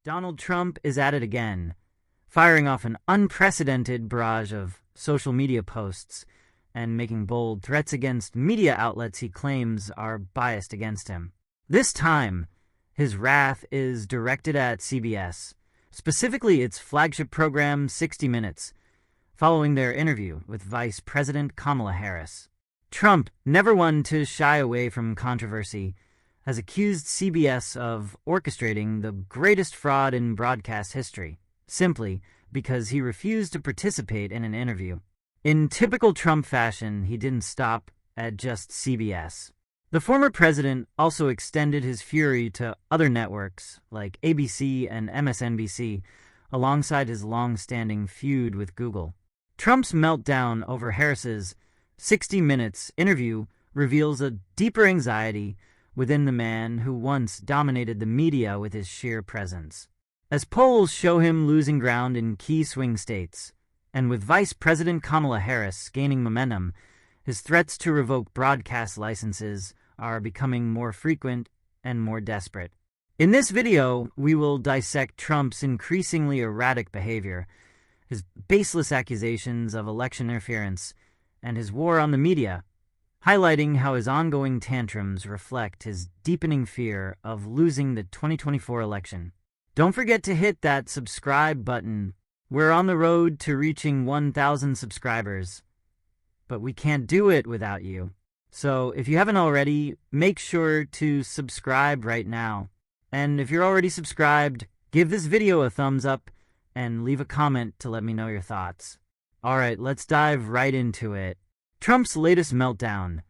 Donald Trump is at it again, firing off an unprecedented barrage of social media posts and making bold threats against media outlets he claims are biased against him. This time, his wrath is directed at CBS, specifically its flagship program 60 Minutes, following their interview with Vice President Kamala Harris. Trump, never one to shy away from controversy, has accused CBS of orchestrating the greatest fraud in broadcast history, simply because he refused to participate in an interview. In typical Trump fashion, he didn't stop at just CBS. The former president also extended his fury to other networks like ABC and MSNBC, alongside his long-standing feud with Google. Trump's meltdown over Harris's 60 Minutes interview reveals a deeper anxiety within the man who once dominated the media with his sheer presence. As polls show him losing ground in key swing states, and with Vice President Kamala Harris gaining momentum, his threats to revoke broadcast licenses are becoming more frequent and more desperate. In this video, we will dissect Trump's increasingly erratic behavior, his baseless accusations of election interference, and his war on the media, highlighting how his ongoing tantrums reflect his deepening fear of losing the 2024 election. Don't forget to hit that subscribe button. We're on the road to reaching 1,000 subscribers, but we can't do it without you. So if you haven't already, make sure to subscribe right now. And if you're already subscribed, give this video a thumbs up and leave a comment to let me know your thoughts. All right, let's dive right into it. Trump's latest meltdown,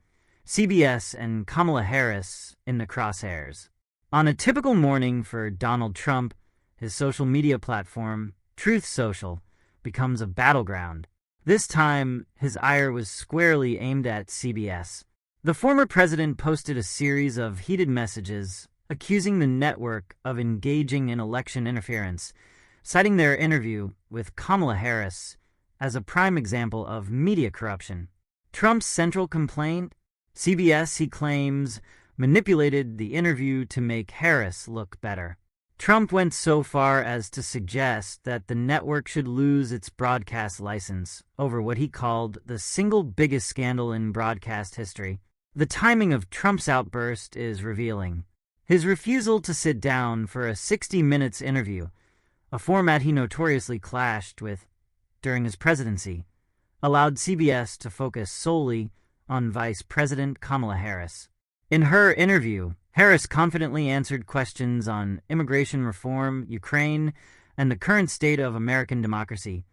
CBS and Kamala Harris in the crosshairs. On a typical morning for Donald Trump, his social media platform, Truth Social, becomes a battleground. This time, his ire was squarely aimed at CBS. The former president posted a series of heated messages accusing the network of engaging in election interference, citing their interview with Kamala Harris as a prime example of media corruption. Trump's central complaint? CBS, he claims, manipulated the interview to make Harris look better. Trump went so far as to suggest that the network should lose its broadcast license over what he called the single biggest scandal in broadcast history. The timing of Trump's outburst is revealing. His refusal to sit down for a 60 Minutes interview, a format he notoriously clashed with during his presidency, allowed CBS to focus solely on Vice President Kamala Harris. In her interview, Harris confidently answered questions on immigration reform, Ukraine, and the current state of American democracy,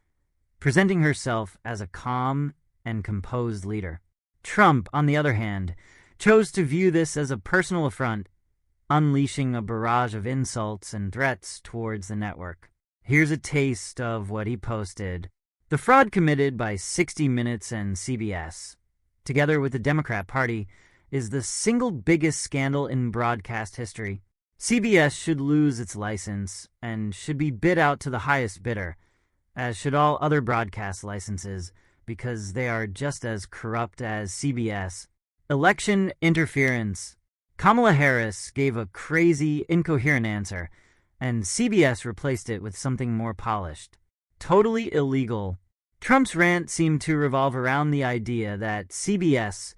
presenting herself as a calm and composed leader. Trump, on the other hand, chose to view this as a personal affront, unleashing a barrage of insults and threats towards the network. Here's a taste of what he posted. The fraud committed by 60 Minutes and CBS, together with the Democrat Party, is the single biggest scandal in broadcast history. CBS should lose its license and should be bid out to the highest bidder, as should all other broadcast licenses, because they are just as corrupt as CBS. Election interference. Kamala Harris gave a crazy, incoherent answer, and CBS replaced it with something more polished. Totally illegal. Trump's rant seemed to revolve around the idea that CBS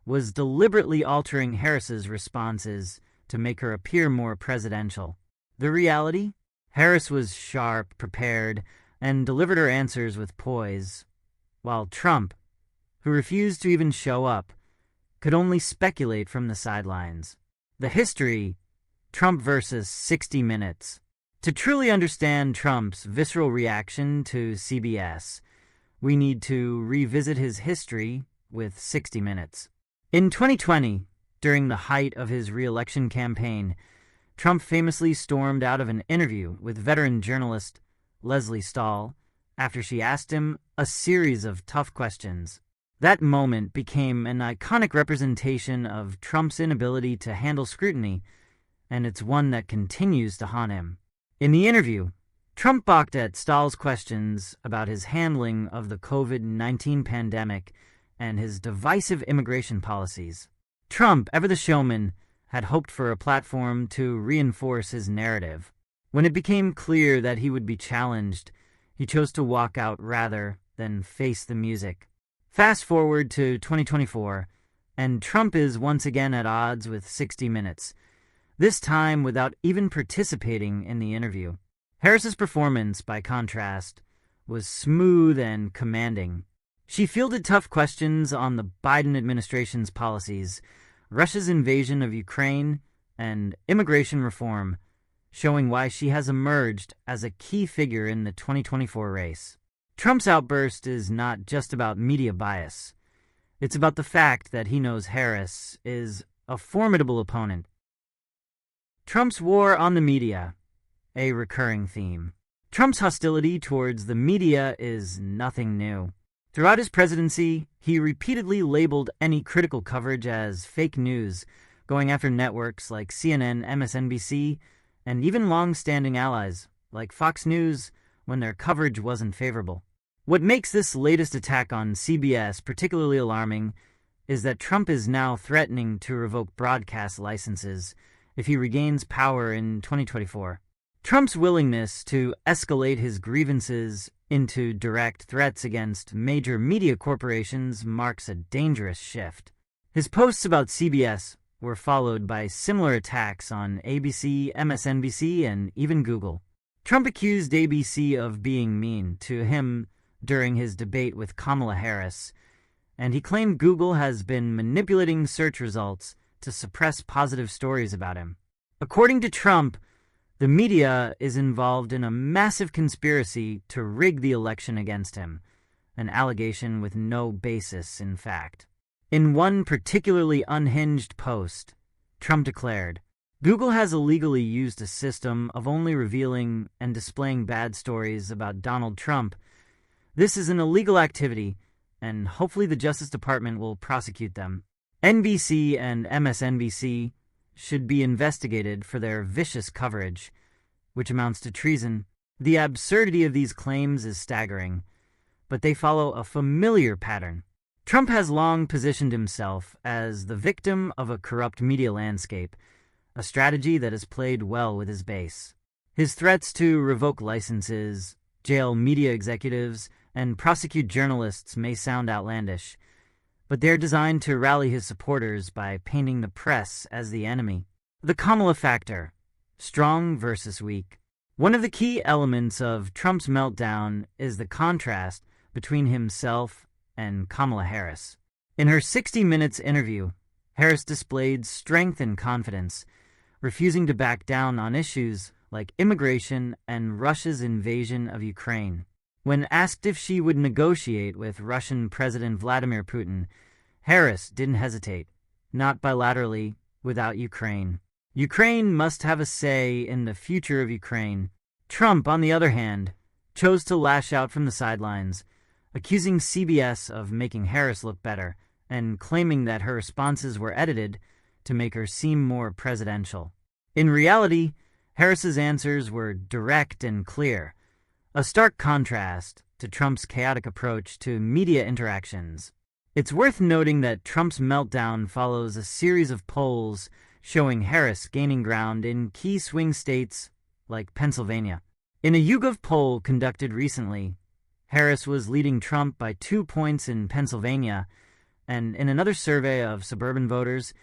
was deliberately altering Harris's responses to make her appear more presidential. The reality? Harris was sharp, prepared, and delivered her answers with poise, while Trump, who refused to even show up, could only speculate from the sidelines. The history: Trump versus 60 Minutes. To truly understand Trump's visceral reaction to CBS, we need to revisit his history with 60 Minutes. In 2020, during the height of his re-election campaign, Trump famously stormed out of an interview with veteran journalist Leslie Stahl after she asked him a series of tough questions. That moment became an iconic representation of Trump's inability to handle scrutiny, and it's one that continues to haunt him. In the interview, Trump balked at Stahl's questions about his handling of the COVID-19 pandemic and his divisive immigration policies. Trump, ever the showman, had hoped for a platform to reinforce his narrative. When it became clear that he would be challenged, he chose to walk out rather than face the music. Fast forward to 2024, and Trump is once again at odds with 60 Minutes, this time without even participating in the interview. Harris's performance, by contrast, was smooth and commanding. She fielded tough questions on the Biden administration's policies, Russia's invasion of Ukraine, and immigration reform, showing why she has emerged as a key figure in the 2024 race. Trump's outburst is not just about media bias. It's about the fact that he knows Harris is a formidable opponent. Trump's war on the media, a recurring theme. Trump's hostility towards the media is nothing new. Throughout his presidency, he repeatedly labeled any critical coverage as fake news, going after networks like CNN, MSNBC, and even long-standing allies like Fox News when their coverage wasn't favorable. What makes this latest attack on CBS particularly alarming is that Trump is now threatening to revoke broadcast licenses if he regains power in 2024. Trump's willingness to escalate his grievances into direct threats against major media corporations marks a dangerous shift. His posts about CBS were followed by similar attacks on ABC, MSNBC, and even Google. Trump accused ABC of being mean to him during his debate with Kamala Harris, and he claimed Google has been manipulating search results to suppress positive stories about him. According to Trump, the media is involved in a massive conspiracy to rig the election against him, an allegation with no basis in fact. In one particularly unhinged post, Trump declared, "Google has illegally used a system of only revealing and displaying bad stories about Donald Trump. This is an illegal activity, and hopefully the Justice Department will prosecute them. NBC and MSNBC should be investigated for their vicious coverage, which amounts to treason." The absurdity of these claims is staggering, but they follow a familiar pattern. Trump has long positioned himself as the victim of a corrupt media landscape, a strategy that has played well with his base. His threats to revoke licenses, jail media executives, and prosecute journalists may sound outlandish, but they're designed to rally his supporters by painting the press as the enemy. The Kamala factor, strong versus weak. One of the key elements of Trump's meltdown is the contrast between himself and Kamala Harris. In her 60 Minutes interview, Harris displayed strength and confidence, refusing to back down on issues like immigration and Russia's invasion of Ukraine. When asked if she would negotiate with Russian President Vladimir Putin, Harris didn't hesitate, not bilaterally, without Ukraine. Ukraine must have a say in the future of Ukraine. Trump, on the other hand, chose to lash out from the sidelines, accusing CBS of making Harris look better and claiming that her responses were edited to make her seem more presidential. In reality, Harris's answers were direct and clear, a stark contrast to Trump's chaotic approach to media interactions. It's worth noting that Trump's meltdown follows a series of polls showing Harris gaining ground in key swing states like Pennsylvania. In a YouGov poll conducted recently, Harris was leading Trump by 2 points in Pennsylvania, and in another survey of suburban voters,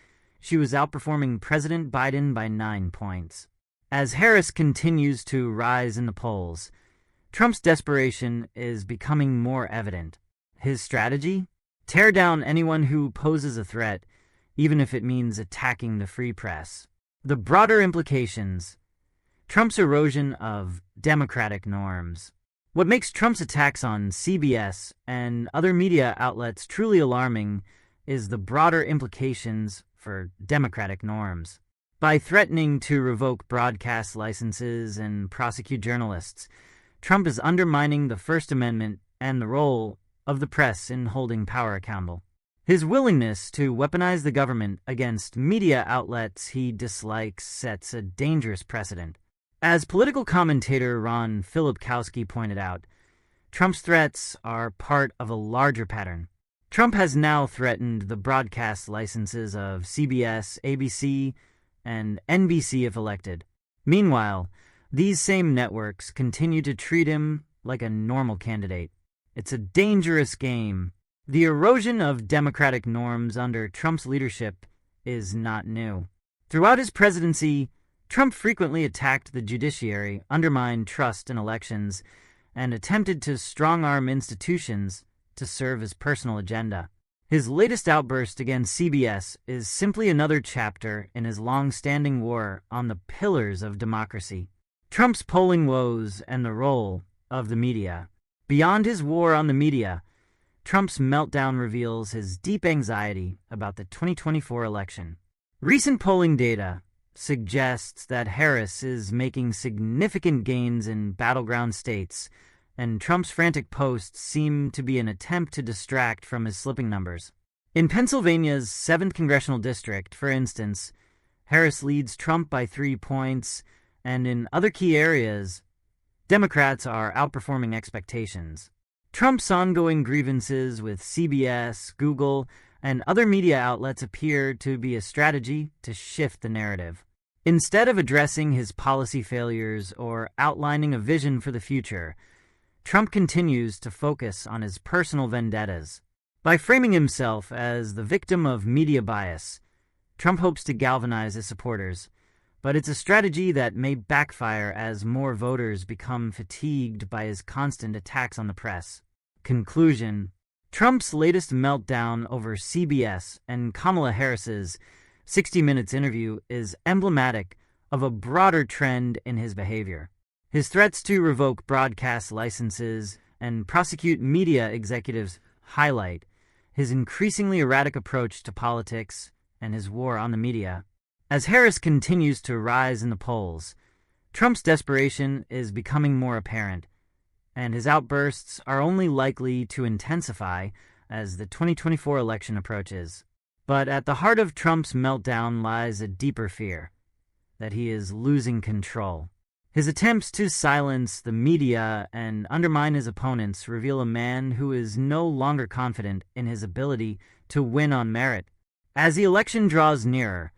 she was outperforming President Biden by 9 points. As Harris continues to rise in the polls, Trump's desperation is becoming more evident. His strategy? Tear down anyone who poses a threat, even if it means attacking the free press. The broader implications: Trump's erosion of democratic norms. What makes Trump's attacks on CBS and other media outlets truly alarming is the broader implications for democratic norms. By threatening to revoke broadcast licenses and prosecute journalists, Trump is undermining the First Amendment and the role of the press in holding power accountable. His willingness to weaponize the government against media outlets he dislikes sets a dangerous precedent. As political commentator Ron Filipkowski pointed out, Trump's threats are part of a larger pattern. Trump has now threatened the broadcast licenses of CBS, ABC, and NBC if elected. Meanwhile, these same networks continue to treat him like a normal candidate. It's a dangerous game. The erosion of democratic norms under Trump's leadership is not new. Throughout his presidency, Trump frequently attacked the judiciary, undermined trust in elections, and attempted to strong-arm institutions to serve his personal agenda. His latest outburst against CBS is simply another chapter in his long-standing war on the pillars of democracy. Trump's polling woes and the role of the media. Beyond his war on the media, Trump's meltdown reveals his deep anxiety about the 2024 election. Recent polling data suggests that Harris is making significant gains in battleground states, and Trump's frantic posts seem to be an attempt to distract from his slipping numbers. In Pennsylvania's 7th Congressional District, for instance, Harris leads Trump by 3 points, and in other key areas, Democrats are outperforming expectations. Trump's ongoing grievances with CBS, Google, and other media outlets appear to be a strategy to shift the narrative. Instead of addressing his policy failures or outlining a vision for the future, Trump continues to focus on his personal vendettas. By framing himself as the victim of media bias, Trump hopes to galvanize his supporters, but it's a strategy that may backfire as more voters become fatigued by his constant attacks on the press. Conclusion: Trump's latest meltdown over CBS and Kamala Harris's 60 Minutes interview is emblematic of a broader trend in his behavior. His threats to revoke broadcast licenses and prosecute media executives highlight his increasingly erratic approach to politics and his war on the media. As Harris continues to rise in the polls, Trump's desperation is becoming more apparent, and his outbursts are only likely to intensify as the 2024 election approaches. But at the heart of Trump's meltdown lies a deeper fear that he is losing control. His attempts to silence the media and undermine his opponents reveal a man who is no longer confident in his ability to win on merit. As the election draws nearer,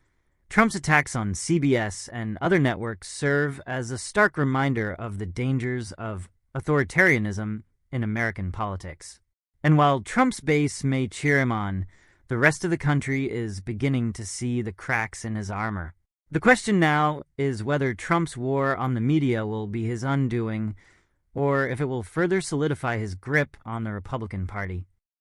Trump's attacks on CBS and other networks serve as a stark reminder of the dangers of authoritarianism in American politics. And while Trump's base may cheer him on, the rest of the country is beginning to see the cracks in his armor. The question now is whether Trump's war on the media will be his undoing, or if it will further solidify his grip on the Republican Party.